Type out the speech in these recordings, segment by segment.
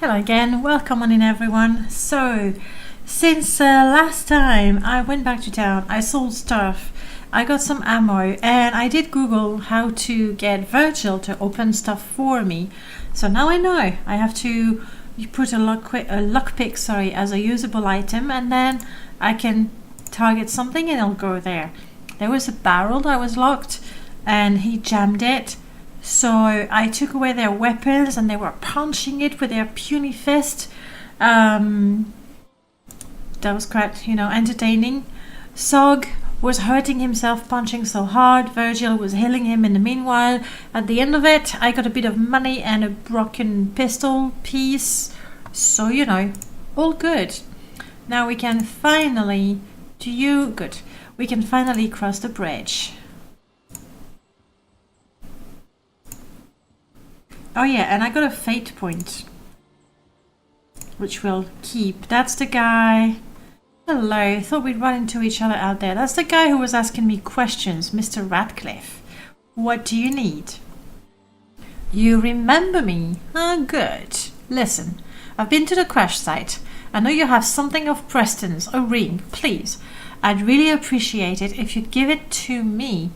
Hello again, welcome on in everyone. So, since last time I went back to town, I sold stuff, I got some ammo, and I did Google how to get Virgil to open stuff for me. So now I know I have to put a lockpick as a usable item, and then I can target something and it'll go there. There was a barrel that was locked and he jammed it. So I took away their weapons and they were punching it with their puny fist. That was quite, entertaining. Sog was hurting himself punching so hard. Virgil was healing him in the meanwhile. At the end of it, I got a bit of money and a broken pistol piece. So, all good. Now we can finally we can finally cross the bridge. Oh yeah, and I got a fate point, which we'll keep. That's the guy. Hello, thought we'd run into each other out there. That's the guy who was asking me questions, Mr. Radcliffe. What do you need? You remember me? Oh, good. Listen, I've been to the crash site. I know you have something of Preston's, a ring. Please, I'd really appreciate it if you'd give it to me.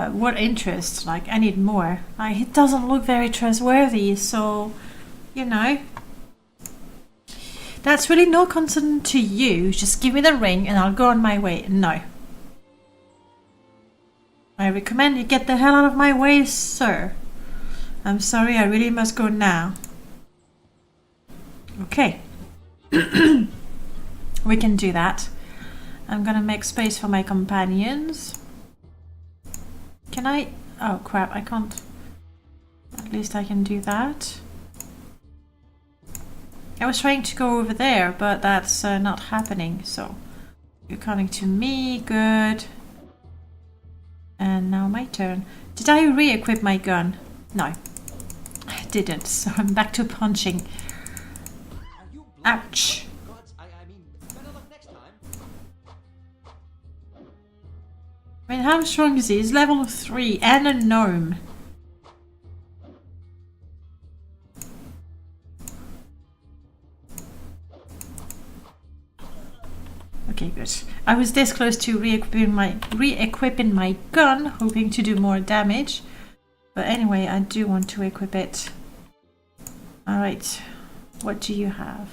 What interest? Like, I need more. It doesn't look very trustworthy, so, That's really no concern to you. Just give me the ring and I'll go on my way. No. I recommend you get the hell out of my way, sir. I'm sorry, I really must go now. Okay. We can do that. I'm gonna make space for my companions. Can I? Oh crap, I can't. At least I can do that. I was trying to go over there, but that's not happening. So you're coming to me, good. And now my turn. Did I re-equip my gun? No, I didn't. So I'm back to punching. Ouch. I mean, how strong is he? He's level 3 and a gnome. Okay, good. I was this close to re-equipping my gun, hoping to do more damage. But anyway, I do want to equip it. Alright, what do you have?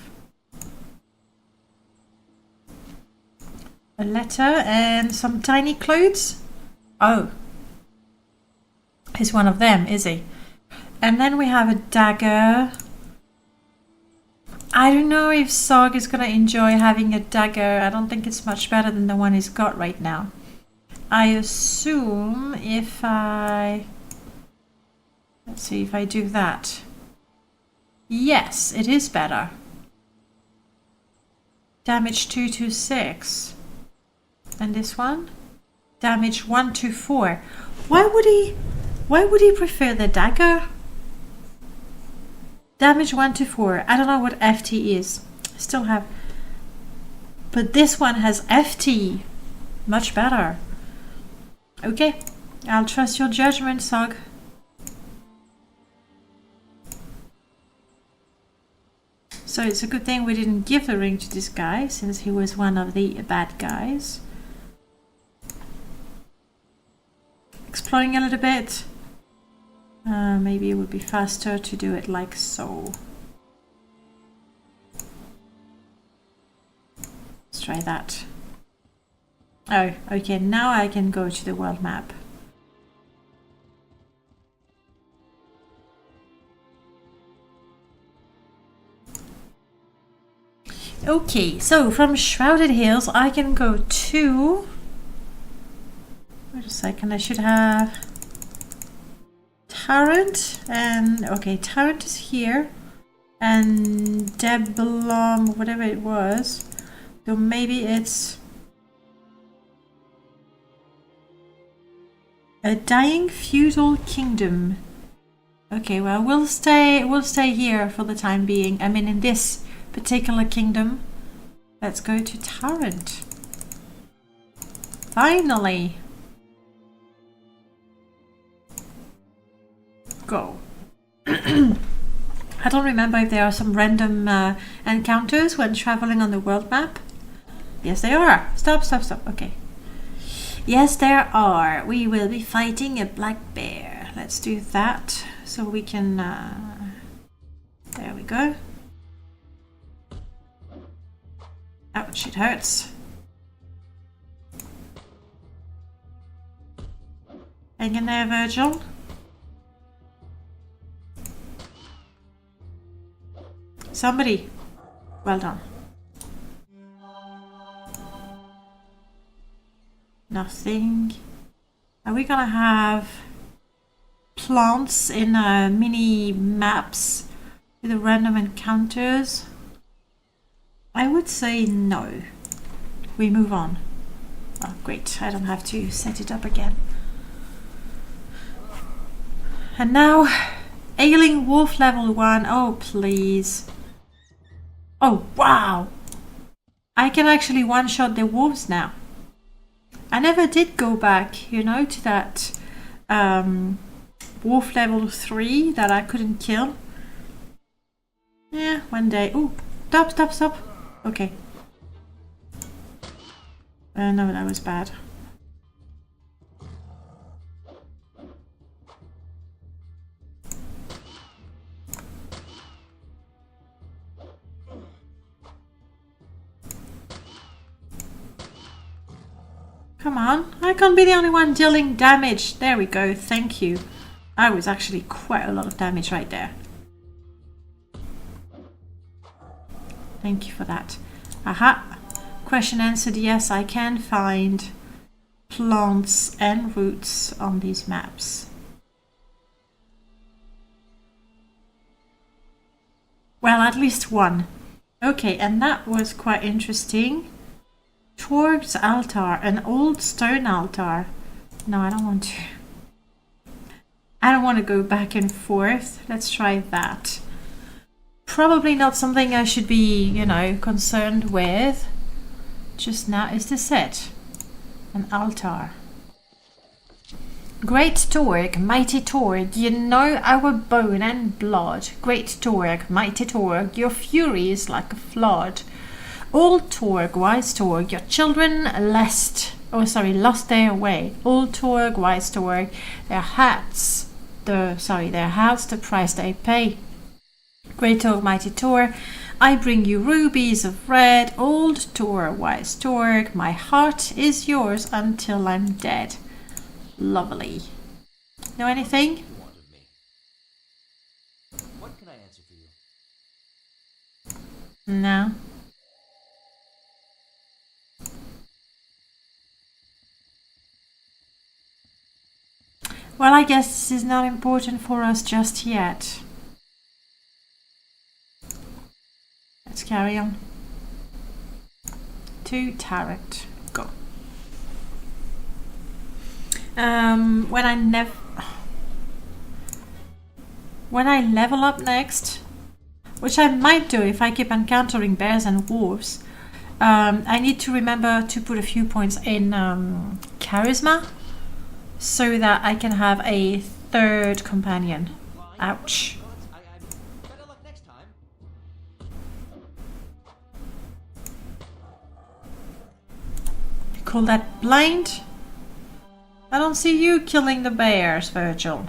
A letter and some tiny clothes. Oh, he's one of them, is he? And then we have a dagger. I don't know if Sog is gonna enjoy having a dagger. I don't think it's much better than the one he's got right now. I assume if let's see if I do that. Yes, it is better. Damage 226. And this one? Damage 124. Why would he prefer the dagger? Damage 124. I don't know what FT is. Still have. But this one has FT. Much better. Okay. I'll trust your judgment, Sog. So it's a good thing we didn't give the ring to this guy, since he was one of the bad guys. Exploring a little bit. Maybe it would be faster to do it like so. Let's try that. Oh, okay, now I can go to the world map. Okay, so from Shrouded Hills I can go to... Wait a second, I should have Tarrant, and okay, Tarrant is here, and Deblom, whatever it was, so maybe it's a dying feudal kingdom. Okay, well we'll stay here for the time being. I mean, in this particular kingdom. Let's go to Tarrant. Finally. don't remember if there are some random encounters when traveling on the world map. Yes, there are. Stop. Okay. Yes, there are. We will be fighting a black bear. Let's do that so we can... there we go. Ouch, it hurts. Hang in there, Virgil. Somebody. Well done. Nothing. Are we gonna have plants in mini maps with the random encounters? I would say no. We move on. Oh, great. I don't have to set it up again. And now, ailing wolf level 1. Oh, please. Oh, wow. I can actually one-shot the wolves now. I never did go back, you know, to that wolf level 3 that I couldn't kill. Yeah, one day. Oh, stop. Okay. No, that was bad. Come on, I can't be the only one dealing damage. There we go, thank you. I was actually quite a lot of damage right there. Thank you for that. Aha! Question answered, yes, I can find plants and roots on these maps. Well, at least one. Okay, and that was quite interesting. Torg's altar, an old stone altar. No, I don't want to. I don't want to go back and forth. Let's try that. Probably not something I should be, you know, concerned with. Just now is the set. An altar. Great Torg, mighty Torg, you know our bone and blood. Great Torg, mighty Torg, your fury is like a flood. Old Torg, wise Torg, your children lost their way. Old Torg, wise Torg, their hearts the price they pay. Great Torg, mighty Torg, I bring you rubies of red. Old Torg, wise Torg, my heart is yours until I'm dead. Lovely. Know anything? What can I answer for you? No. Well, I guess this is not important for us just yet. Let's carry on. To Tarot. Go. When I level up next, which I might do if I keep encountering bears and wolves, I need to remember to put a few points in charisma, so that I can have a third companion. Ouch. Better luck next time. You call that blind? I don't see you killing the bears, Virgil.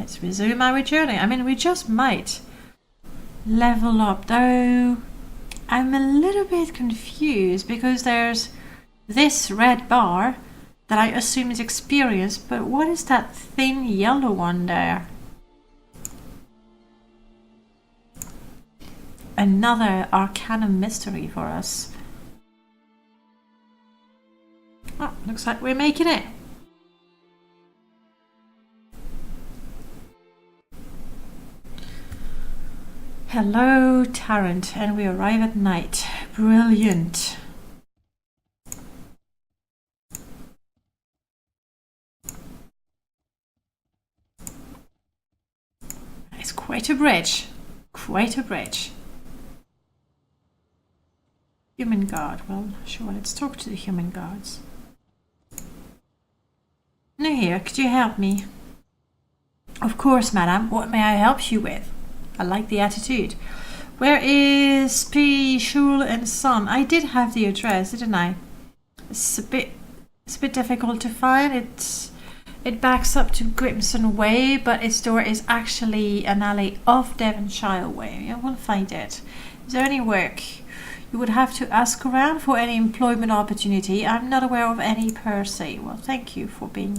Let's resume our journey. I mean, we just might level up, though. I'm a little bit confused because there's this red bar that I assume is experience, but what is that thin yellow one there? Another Arcanum mystery for us. Oh, looks like we're making it. Hello, Tarrant, and we arrive at night. Brilliant. It's quite a bridge. Quite a bridge. Human guard. Well, sure, let's talk to the human guards. Here, could you help me? Of course, madam. What may I help you with? I like the attitude. Where is P. Schul and Son? I did have the address, didn't I? It's a bit difficult to find. It backs up to Grimson Way, but its door is actually an alley off Devonshire Way. I will find it. Is there any work? You would have to ask around for any employment opportunity. I'm not aware of any per se. Well, thank you for being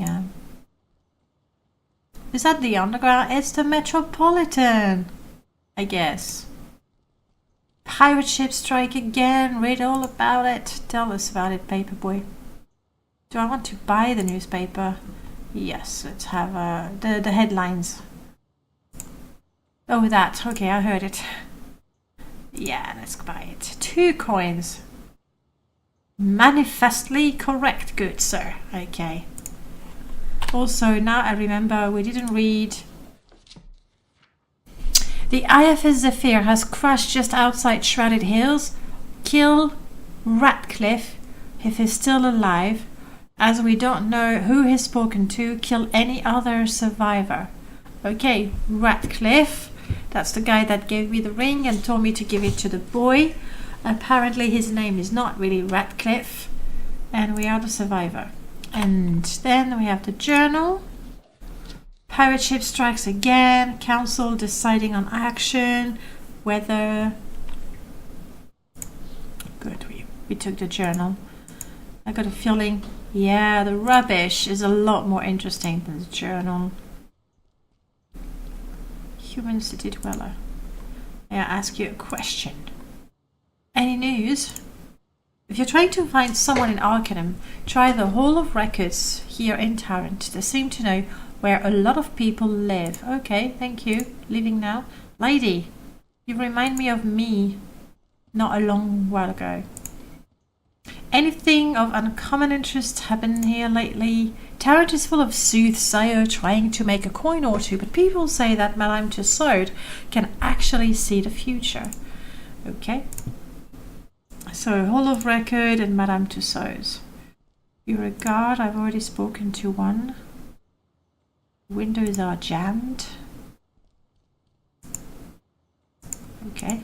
Is that the Underground? It's the Metropolitan, I guess. Pirate ship strike again. Read all about it. Tell us about it, paperboy. Do I want to buy the newspaper? Yes, let's have the headlines. Oh, that. Okay, I heard it. Yeah, let's buy it. 2 coins. Manifestly correct, good sir. Okay. Also, now I remember we didn't read. The IFS Zephyr has crashed just outside Shrouded Hills. Kill Ratcliffe if he's still alive. As we don't know who he's spoken to, kill any other survivor. Okay, Ratcliffe. That's the guy that gave me the ring and told me to give it to the boy. Apparently his name is not really Ratcliffe. And we are the survivor. And then we have the journal. Pirate ship strikes again. Council deciding on action. Weather. Good, we took the journal. I got a feeling, yeah, the rubbish is a lot more interesting than the journal. Human city dweller. May I ask you a question? Any news? If you're trying to find someone in Arcanum, try the Hall of Records here in Tarrant. They seem to know where a lot of people live. Okay, thank you. Leaving now. Lady, you remind me of me not a long while ago. Anything of uncommon interest happened here lately? Tarrant is full of soothsayer trying to make a coin or two, but people say that Madame Tussaud can actually see the future. Okay. So, Hall of Record and Madame Tussauds. You regard, I've already spoken to one. Windows are jammed. Okay.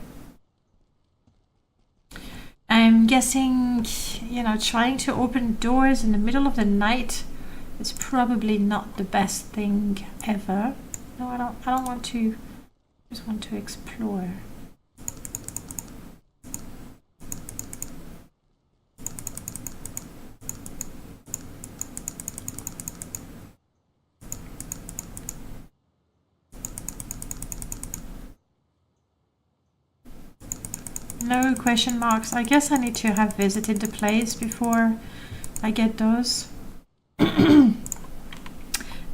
I'm guessing, trying to open doors in the middle of the night is probably not the best thing ever. No, I don't want to. I just want to explore. No question marks. I guess I need to have visited the place before I get those.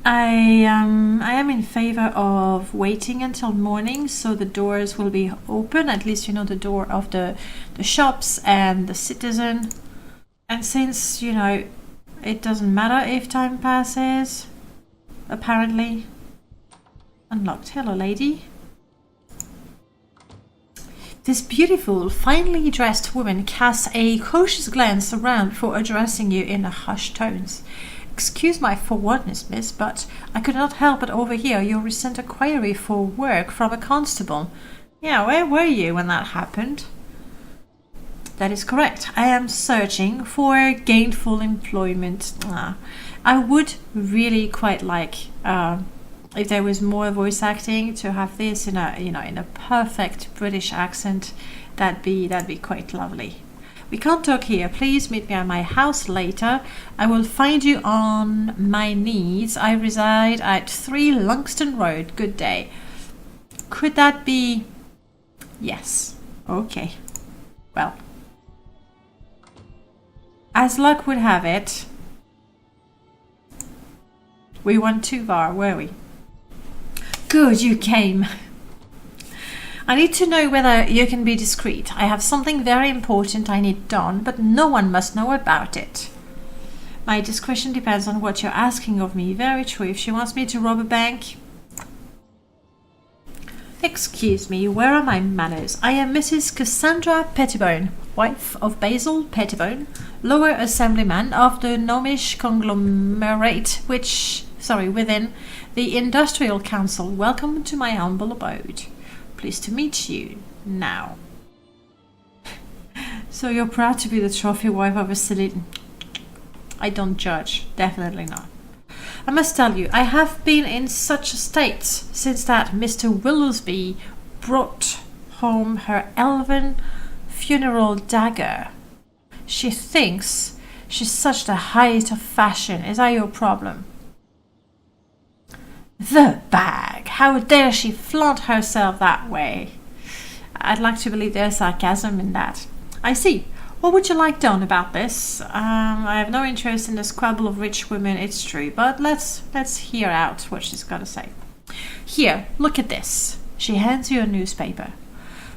I am in favor of waiting until morning so the doors will be open, at least the door of the shops and the citizen. And since it doesn't matter if time passes, apparently. Unlocked. Hello, lady. This beautiful, finely dressed woman casts a cautious glance around before addressing you in hushed tones. Excuse my forwardness, miss, but I could not help but overhear your recent inquiry for work from a constable. Yeah, where were you when that happened? That is correct. I am searching for gainful employment. I would really quite like if there was more voice acting to have this in a perfect British accent. That'd be quite lovely. We can't talk here. Please meet me at my house later. I will find you on my knees. I reside at 3 Lunkston Road. Good day. Could that be? Yes. Okay. Well, as luck would have it, we weren't too far, were we? Good, you came. I need to know whether you can be discreet. I have something very important I need done, but no one must know about it. My discretion depends on what you're asking of me. Very true. If she wants me to rob a bank... Excuse me, where are my manners? I am Mrs. Cassandra Pettibone. wife of Basil Pettibone, lower assemblyman of the gnomish conglomerate within the Industrial Council. Welcome to my humble abode. Pleased to meet you now. So you're proud to be the trophy wife of a silly... I don't judge. Definitely not. I must tell you, I have been in such a state since that Mr. Willoughby brought home her elven funeral dagger. She thinks she's such the height of fashion. Is that your problem? The bag! How dare she flaunt herself that way? I'd like to believe there's sarcasm in that. I see. What would you like done about this? I have no interest in the squabble of rich women, it's true, but let's hear out what she's got to say. Here, look at this. She hands you a newspaper.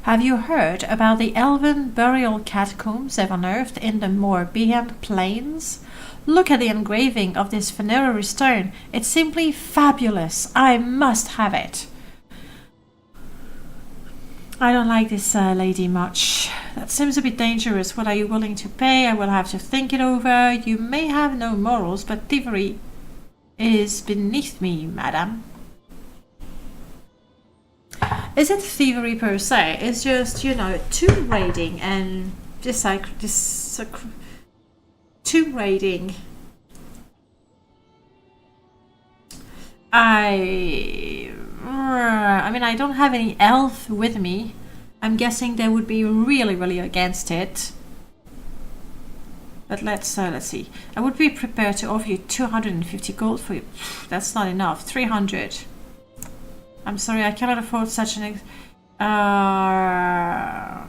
Have you heard about the elven burial catacombs they've unearthed in the Morbihan Plains? Look at the engraving of this funerary stone. It's simply fabulous. I must have it. I don't like this lady much. That seems a bit dangerous. What are you willing to pay? I will have to think it over. You may have no morals, but thievery is beneath me, madam. Is it thievery per se? It's just, tomb raiding and tomb raiding. I mean, I don't have any elf with me. I'm guessing they would be really, really against it. But let's see. I would be prepared to offer you 250 gold for you. That's not enough. 300. I'm sorry, I cannot afford such an... I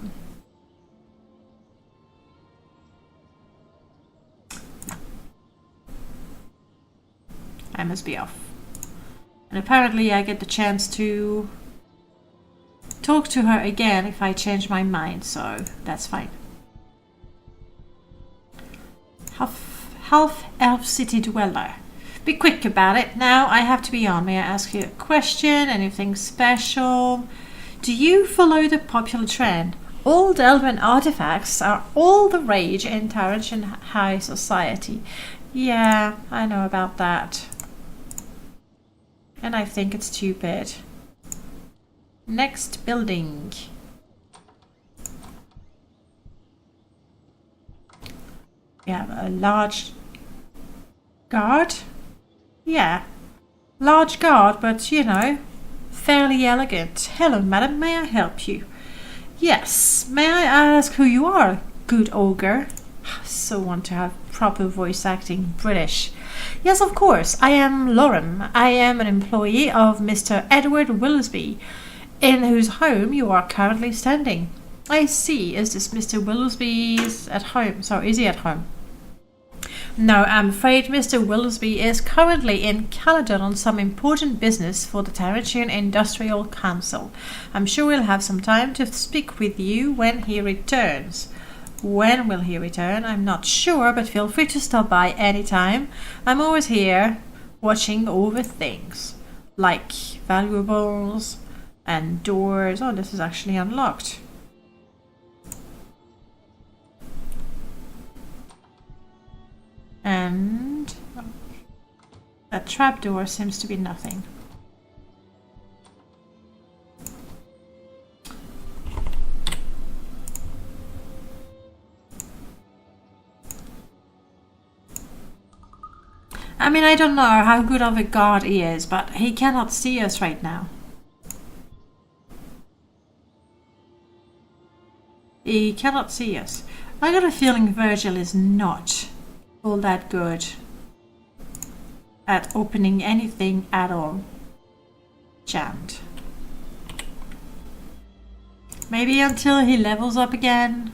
must be off. And apparently I get the chance to talk to her again if I change my mind, so that's fine. Half elf city dweller. Be quick about it. Now I have to be on. May I ask you a question? Anything special? Do you follow the popular trend? Old elven artifacts are all the rage in Tarantine high society. Yeah, I know about that. And I think it's stupid. Next building. We have a large guard. Yeah, large guard, but fairly elegant. Hello, madam, may I help you? Yes, may I ask who you are, good ogre? So want to have proper voice acting, British. Yes, of course, I am Lorem. I am an employee of Mr. Edward Willoughby, in whose home you are currently standing. I see. Is this Mr. Willoughby's at home? So, is he at home? No, I'm afraid Mr. Willoughby is currently in Caledon on some important business for the Tarantine Industrial Council. I'm sure we'll have some time to speak with you when he returns. When will he return? I'm not sure, but feel free to stop by anytime. I'm always here, watching over things, like valuables and doors. Oh, this is actually unlocked. And that trapdoor seems to be nothing. I mean, I don't know how good of a guard he is, but he cannot see us right now. He cannot see us. I got a feeling Virgil is not all that good at opening anything at all. Jammed. Maybe until he levels up again.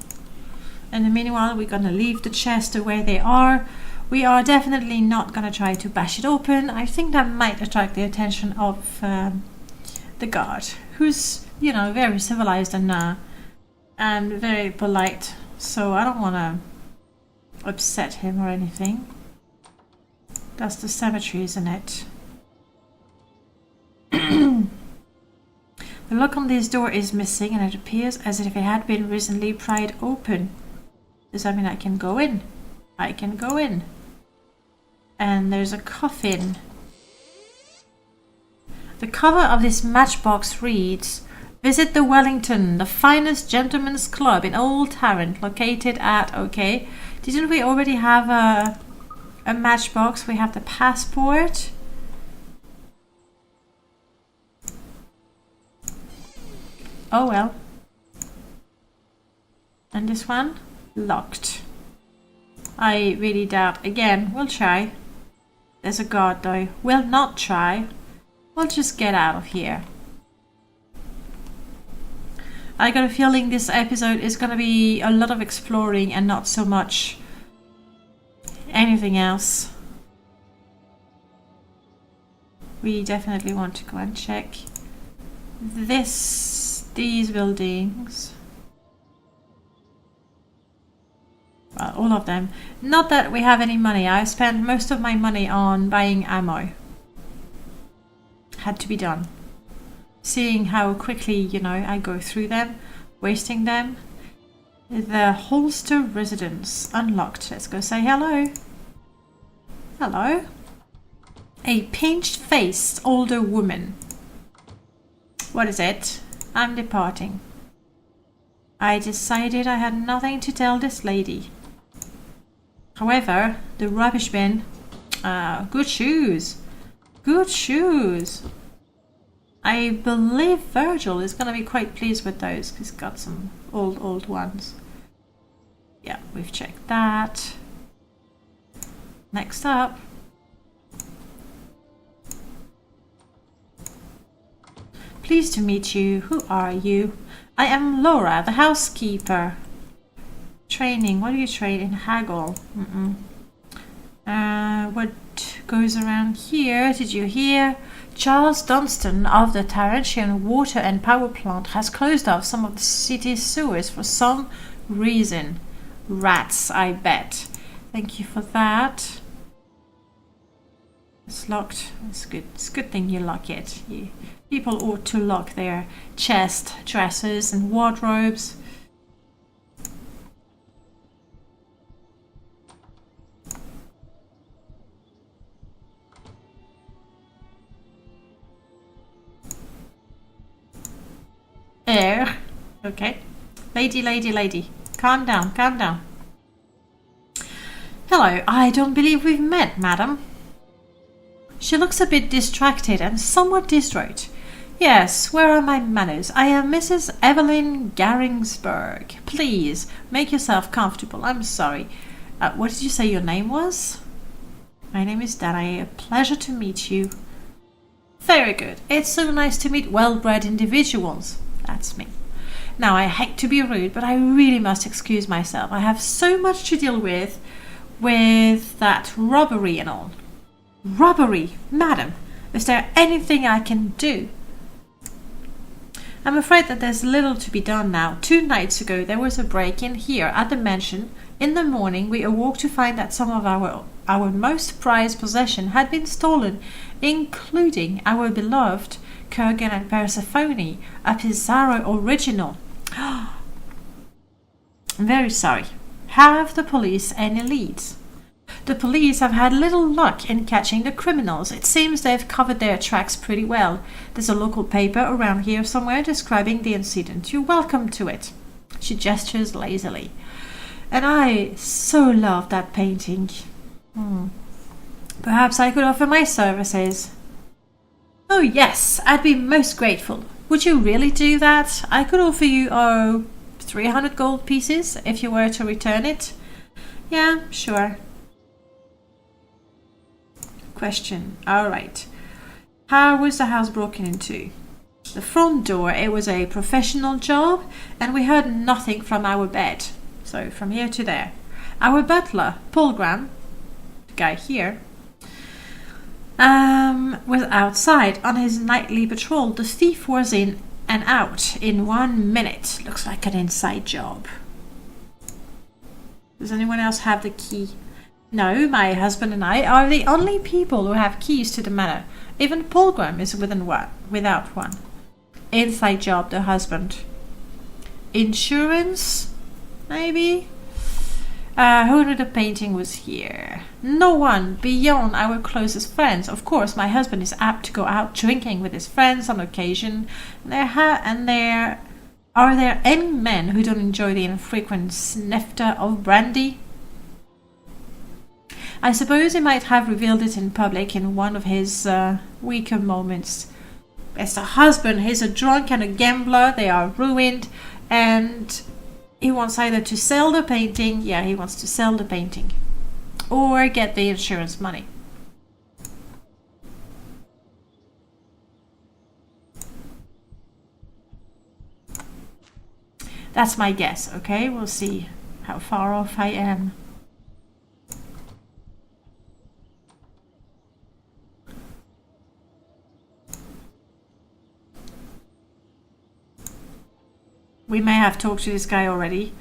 In the meanwhile, we're gonna leave the chest the way they are. We are definitely not gonna try to bash it open. I think that might attract the attention of the guard, who's, you know, very civilized and very polite. So I don't want to upset him or anything. That's the cemetery, isn't it? The lock on this door is missing, and it appears as if it had been recently pried open. Does that mean I can go in? I can go in. And there's a coffin. The cover of this matchbox reads, "Visit the Wellington, the finest gentlemen's club in Old Tarrant, located at..." Okay. Didn't we already have a matchbox? We have the passport. Oh well. And this one? Locked. I really doubt. Again, we'll try. There's a guard though. We'll not try. We'll just get out of here. I got a feeling this episode is going to be a lot of exploring and not so much anything else. We definitely want to go and check these buildings. Well, all of them. Not that we have any money. I spent most of my money on buying ammo. Had to be done. Seeing how quickly, you know, I go through them, wasting them. The Holster residence unlocked. Let's go say hello. Hello. A pinched-faced older woman. What is it? I'm departing. I decided I had nothing to tell this lady. However, the rubbish bin. Good shoes. Good shoes. I believe Virgil is going to be quite pleased with those. He's got some old ones. Yeah, we've checked that. Next up. Pleased to meet you. Who are you? I am Laura, the housekeeper. Training. What do you train in? Haggle. What goes around here? Did you hear? Charles Dunstan of the Tarrantian Water and Power Plant has closed off some of the city's sewers for some reason. Rats, I bet. Thank you for that. It's locked. It's good. It's a good thing you lock it. People ought to lock their chest, dressers and wardrobes. Air. Okay. Lady. Calm down, calm down. Hello, I don't believe we've met, madam. She looks a bit distracted and somewhat distraught. Yes, where are my manners? I am Mrs. Evelyn Garingsburg. Please, make yourself comfortable. I'm sorry. What did you say your name was? My name is Danae. A pleasure to meet you. Very good. It's so nice to meet well-bred individuals. That's me. Now, I hate to be rude, but I really must excuse myself. I have so much to deal with that robbery and all. Robbery? Madam, is there anything I can do? I'm afraid that there's little to be done now. 2 nights ago, there was a break-in here at the mansion. In the morning, we awoke to find that some of our most prized possession had been stolen, including our beloved Kurgan and Persephone, a Pizarro original. I'm very sorry. Have the police any leads? The police have had little luck in catching the criminals. It seems they've covered their tracks pretty well. There's a local paper around here somewhere describing the incident. You're welcome to it. She gestures lazily. And I so love that painting. Perhaps I could offer my services. Oh yes, I'd be most grateful. Would you really do that? I could offer you, 300 gold pieces if you were to return it. Yeah, sure. Question. Alright. How was the house broken into? The front door, it was a professional job, and we heard nothing from our bed. So, from here to there. Our butler, Paul Graham, the guy here, was outside on his nightly patrol. The thief was in and out in 1 minute. Looks like an inside job. Does anyone else have the key? No, my husband and I are the only people who have keys to the manor. Even Paul Graham is without one. Inside job, the husband. Insurance? Maybe? Who knew the painting was here? No one beyond our closest friends. Of course, my husband is apt to go out drinking with his friends on occasion. Are there any men who don't enjoy the infrequent snifter of brandy? I suppose he might have revealed it in public in one of his weaker moments. As a husband, he's a drunk and a gambler. They are ruined, and he wants either to sell the painting, he wants to sell the painting, or get the insurance money. That's my guess, okay? We'll see how far off I am. We may have talked to this guy already.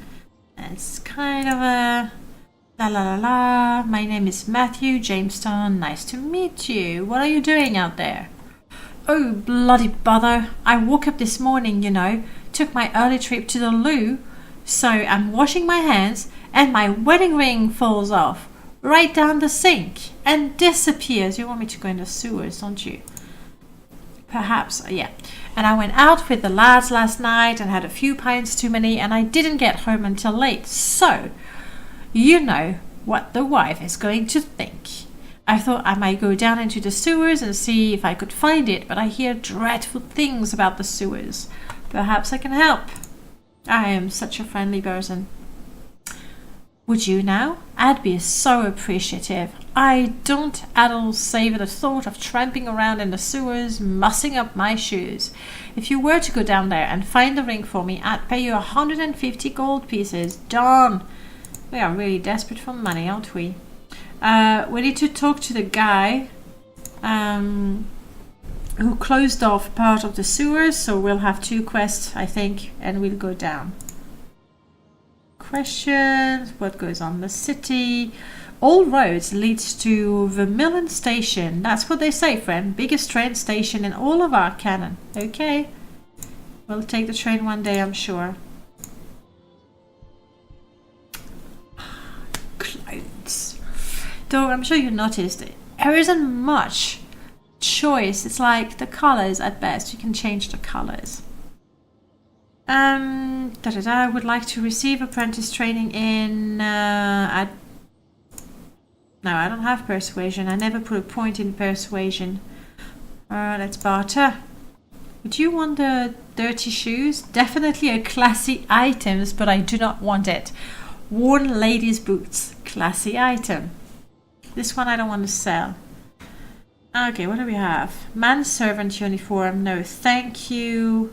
It's kind of a la la la la. My name is Matthew Jamestown. Nice to meet you. What are you doing out there? Oh, bloody bother. I woke up this morning, took my early trip to the loo. So I'm washing my hands and my wedding ring falls off right down the sink and disappears. You want me to go in the sewers, don't you? Perhaps, yeah. And I went out with the lads last night and had a few pints too many, and I didn't get home until late. So, you know what the wife is going to think. I thought I might go down into the sewers and see if I could find it, but I hear dreadful things about the sewers. Perhaps I can help. I am such a friendly person. Would you now? I'd be so appreciative. I don't at all savor the thought of tramping around in the sewers, mussing up my shoes. If you were to go down there and find the ring for me, I'd pay you 150 gold pieces. Darn! We are really desperate for money, aren't we? We need to talk to the guy who closed off part of the sewers, so we'll have 2 quests, I think, and we'll go down. Questions. What goes on in the city? All roads leads to Vermillion Station. That's what they say, friend. Biggest train station in all of Arcanum. Okay. We'll take the train one day, I'm sure. Clothes. Though I'm sure you noticed it. There isn't much choice. It's like the colors at best. You can change the colors. I would like to receive apprentice training in no, I don't have persuasion. I never put a point in persuasion. Let's barter. Would you want the dirty shoes? Definitely a classy items, but I do not want it. Worn ladies' boots. Classy item. This one I don't want to sell. Okay, what do we have? Manservant uniform. No, thank you.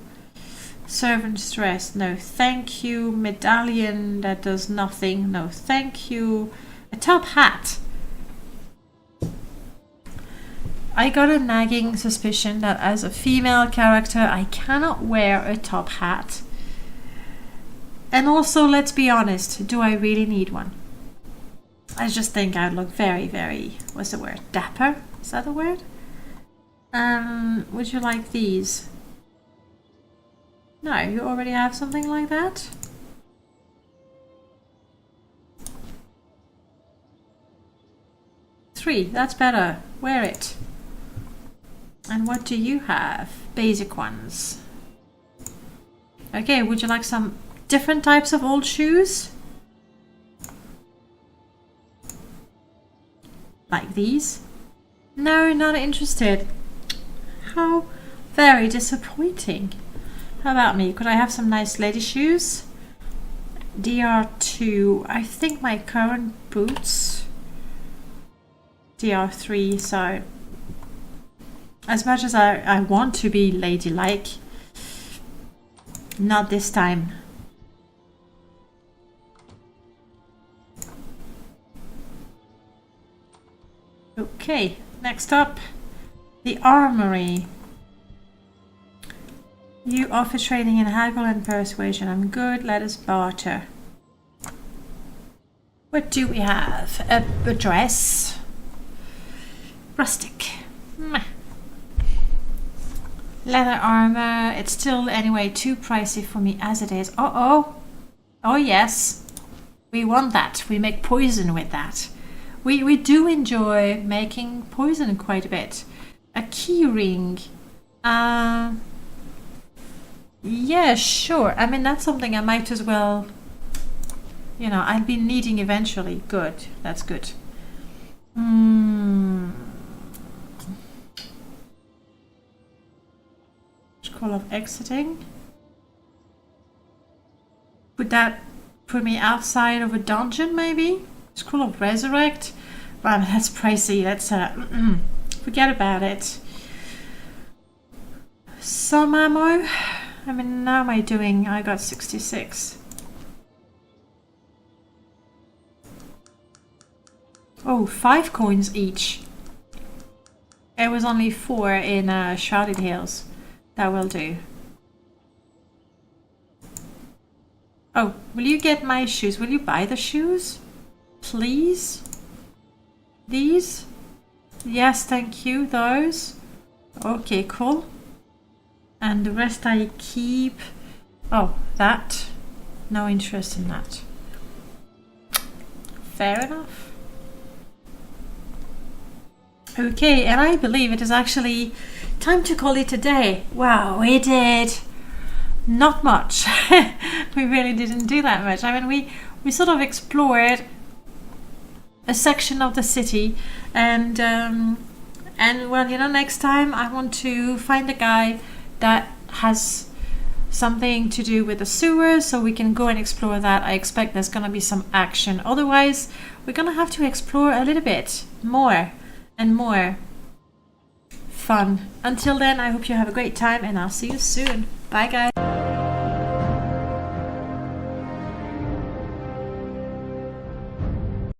Servant's dress. No, thank you. Medallion that does nothing. No, thank you. A top hat. I got a nagging suspicion that as a female character, I cannot wear a top hat. And also, let's be honest, do I really need one? I just think I'd look very, very, what's the word? Dapper? Is that a word? Would you like these? No, you already have something like that? Three, that's better. Wear it. And what do you have? Basic ones. Okay, would you like some different types of old shoes? Like these? No, not interested. How very disappointing. How about me? Could I have some nice lady shoes? DR2. I think my current boots. DR3, so as much as I want to be ladylike, not this time. Okay, next up, the armory. You offer training in haggle and persuasion. I'm good, let us barter. What do we have? A dress. Rustic. Meh. Leather armor. It's still anyway too pricey for me as it is. Oh yes. We want that. We make poison with that. We do enjoy making poison quite a bit. A key ring. Yeah, sure. I mean, that's something I might as well, you know, I'll be needing eventually. Good. That's good. Scroll of exiting. Would that put me outside of a dungeon, maybe? Scroll of resurrect. Wow, that's pricey. Let's forget about it. Some ammo. I mean, how am I doing? I got 66. Oh, 5 coins each. It was only 4 in Shrouded Hills. That will do. Oh, will you get my shoes? Will you buy the shoes? Please? These? Yes, thank you. Those? Okay, cool. And the rest I keep. Oh, that. No interest in that. Fair enough. Okay, and I believe it is actually time to call it a day. Wow, we did not much. We really didn't do that much. I mean, we sort of explored a section of the city, and well, you know, next time I want to find a guy that has something to do with the sewers, so we can go and explore that. I expect there's gonna be some action. Otherwise, we're gonna have to explore a little bit more and more. Fun. Until then, I hope you have a great time, and I'll see you soon. Bye, guys.